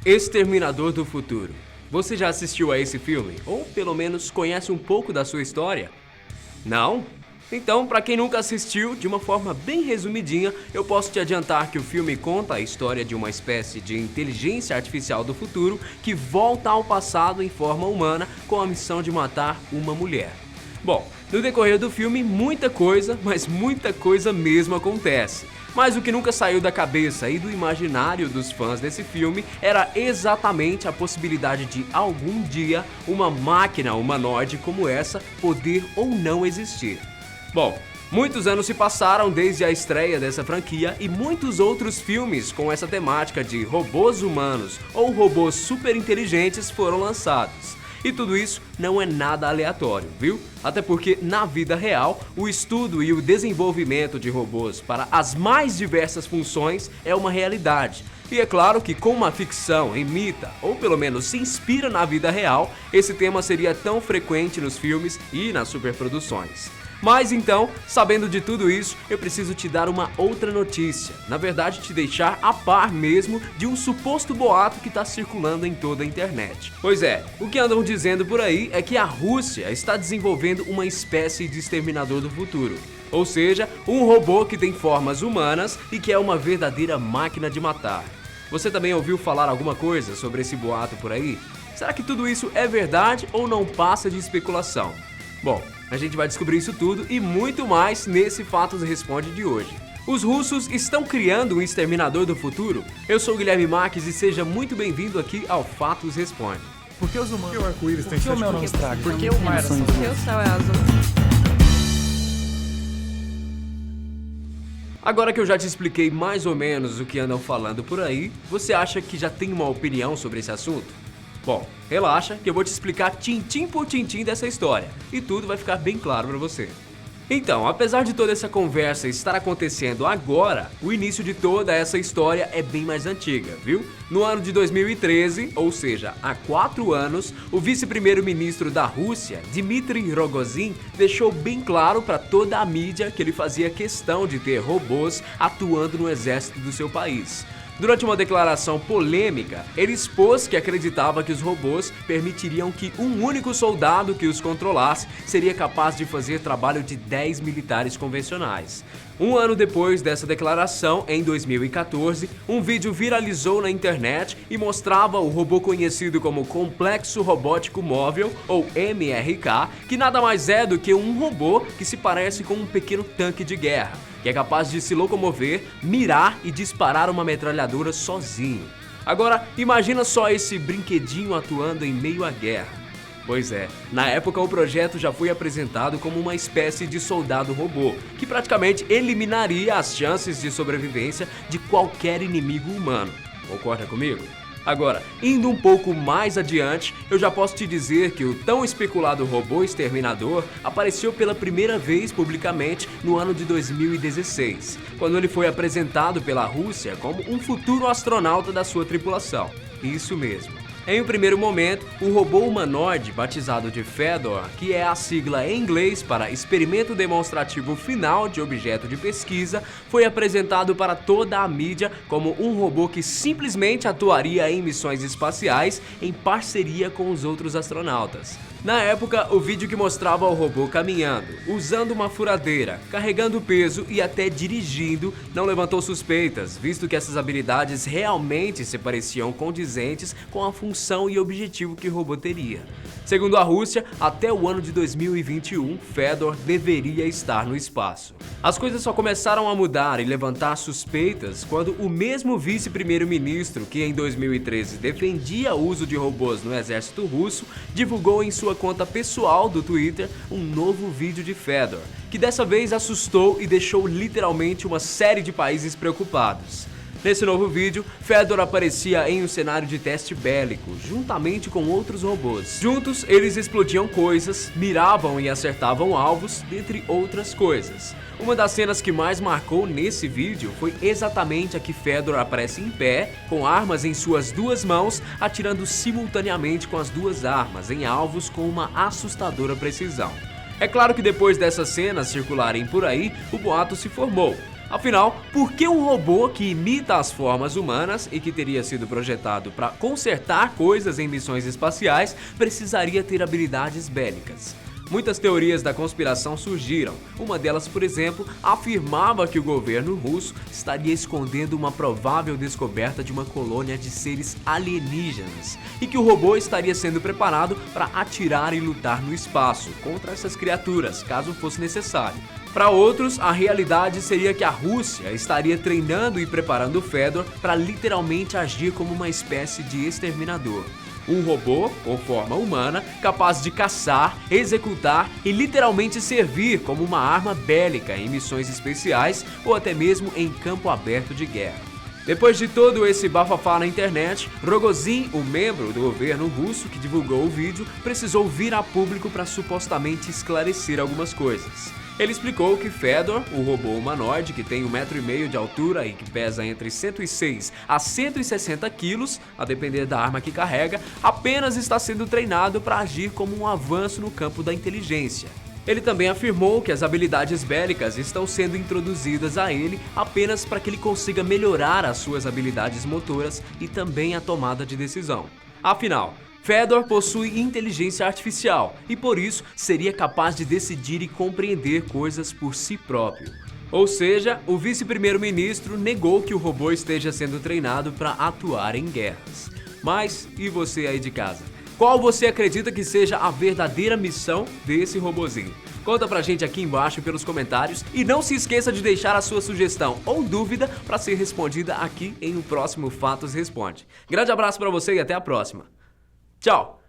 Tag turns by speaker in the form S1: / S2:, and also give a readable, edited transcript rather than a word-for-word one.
S1: Exterminador do Futuro. Você já assistiu a esse filme? Ou pelo menos conhece um pouco da sua história? Não? Então, para quem nunca assistiu, de uma forma bem resumidinha, eu posso te adiantar que o filme conta a história de uma espécie de inteligência artificial do futuro que volta ao passado em forma humana com a missão de matar uma mulher. Bom, no decorrer do filme, muita coisa, mas muita coisa mesmo acontece. Mas o que nunca saiu da cabeça e do imaginário dos fãs desse filme era exatamente a possibilidade de algum dia uma máquina humanoide como essa poder ou não existir. Bom, muitos anos se passaram desde a estreia dessa franquia e muitos outros filmes com essa temática de robôs humanos ou robôs super inteligentes foram lançados. E tudo isso não é nada aleatório, viu? Até porque, na vida real, o estudo e o desenvolvimento de robôs para as mais diversas funções é uma realidade. E é claro que com uma ficção imita, ou pelo menos se inspira na vida real, esse tema seria tão frequente nos filmes e nas superproduções. Mas então, sabendo de tudo isso, eu preciso te dar uma outra notícia. Na verdade, te deixar a par mesmo de um suposto boato que está circulando em toda a internet. Pois é, o que andam dizendo por aí é que a Rússia está desenvolvendo uma espécie de exterminador do futuro. Ou seja, um robô que tem formas humanas e que é uma verdadeira máquina de matar. Você também ouviu falar alguma coisa sobre esse boato por aí? Será que tudo isso é verdade ou não passa de especulação? Bom, a gente vai descobrir isso tudo e muito mais nesse Fatos Responde de hoje. Os russos estão criando um exterminador do futuro? Eu sou o Guilherme Marques e seja muito bem-vindo aqui ao Fatos Responde.
S2: Por que os humanos?
S3: Por que o arco-íris tem
S2: Por que o
S3: sete
S2: meu não
S3: cores?
S2: estraga?
S3: Por que o mar é azul?
S4: Porque o céu é azul.
S1: Agora que eu já te expliquei mais ou menos o que andam falando por aí, você acha que já tem uma opinião sobre esse assunto? Bom, relaxa que eu vou te explicar tintim por tintim dessa história e tudo vai ficar bem claro para você. Então, apesar de toda essa conversa estar acontecendo agora, o início de toda essa história é bem mais antiga, viu? No ano de 2013, ou seja, há 4 anos, o vice-primeiro-ministro da Rússia, Dmitry Rogozin, deixou bem claro para toda a mídia que ele fazia questão de ter robôs atuando no exército do seu país. Durante uma declaração polêmica, ele expôs que acreditava que os robôs permitiriam que um único soldado que os controlasse seria capaz de fazer trabalho de 10 militares convencionais. Um ano depois dessa declaração, em 2014, um vídeo viralizou na internet e mostrava o robô conhecido como Complexo Robótico Móvel, ou MRK, que nada mais é do que um robô que se parece com um pequeno tanque de guerra, que é capaz de se locomover, mirar e disparar uma metralhadora sozinho. Agora, imagina só esse brinquedinho atuando em meio à guerra. Pois é, na época o projeto já foi apresentado como uma espécie de soldado robô, que praticamente eliminaria as chances de sobrevivência de qualquer inimigo humano. Concorda comigo? Agora, indo um pouco mais adiante, eu já posso te dizer que o tão especulado robô exterminador apareceu pela primeira vez publicamente no ano de 2016, quando ele foi apresentado pela Rússia como um futuro astronauta da sua tripulação. Isso mesmo. Em um primeiro momento, o robô humanoide, batizado de Fedor, que é a sigla em inglês para Experimento Demonstrativo Final de Objeto de Pesquisa, foi apresentado para toda a mídia como um robô que simplesmente atuaria em missões espaciais em parceria com os outros astronautas. Na época, o vídeo que mostrava o robô caminhando, usando uma furadeira, carregando peso e até dirigindo, não levantou suspeitas, visto que essas habilidades realmente se pareciam condizentes com a função e objetivo que o robô teria. Segundo a Rússia, até o ano de 2021, Fedor deveria estar no espaço. As coisas só começaram a mudar e levantar suspeitas quando o mesmo vice-primeiro-ministro, que em 2013 defendia o uso de robôs no exército russo, divulgou em sua conta pessoal do Twitter um novo vídeo de Fedor, que dessa vez assustou e deixou literalmente uma série de países preocupados. Nesse novo vídeo, Fedor aparecia em um cenário de teste bélico, juntamente com outros robôs. Juntos, eles explodiam coisas, miravam e acertavam alvos, dentre outras coisas. Uma das cenas que mais marcou nesse vídeo foi exatamente a que Fedor aparece em pé, com armas em suas duas mãos, atirando simultaneamente com as duas armas em alvos com uma assustadora precisão. É claro que depois dessas cenas circularem por aí, o boato se formou. Afinal, por que um robô que imita as formas humanas e que teria sido projetado para consertar coisas em missões espaciais precisaria ter habilidades bélicas? Muitas teorias da conspiração surgiram. Uma delas, por exemplo, afirmava que o governo russo estaria escondendo uma provável descoberta de uma colônia de seres alienígenas e que o robô estaria sendo preparado para atirar e lutar no espaço contra essas criaturas, caso fosse necessário. Para outros, a realidade seria que a Rússia estaria treinando e preparando o Fedor para literalmente agir como uma espécie de exterminador. Um robô com forma humana, capaz de caçar, executar e literalmente servir como uma arma bélica em missões especiais ou até mesmo em campo aberto de guerra. Depois de todo esse bafafá na internet, Rogozin, o membro do governo russo que divulgou o vídeo, precisou vir a público para supostamente esclarecer algumas coisas. Ele explicou que Fedor, o robô humanoide que tem 1,5 metro de altura e que pesa entre 106 a 160 quilos, a depender da arma que carrega, apenas está sendo treinado para agir como um avanço no campo da inteligência. Ele também afirmou que as habilidades bélicas estão sendo introduzidas a ele apenas para que ele consiga melhorar as suas habilidades motoras e também a tomada de decisão. Afinal, Fedor possui inteligência artificial e por isso seria capaz de decidir e compreender coisas por si próprio. Ou seja, o vice-primeiro-ministro negou que o robô esteja sendo treinado para atuar em guerras. Mas e você aí de casa? Qual você acredita que seja a verdadeira missão desse robozinho? Conta pra gente aqui embaixo pelos comentários e não se esqueça de deixar a sua sugestão ou dúvida para ser respondida aqui em um próximo Fatos Responde. Grande abraço pra você e até a próxima. Tchau!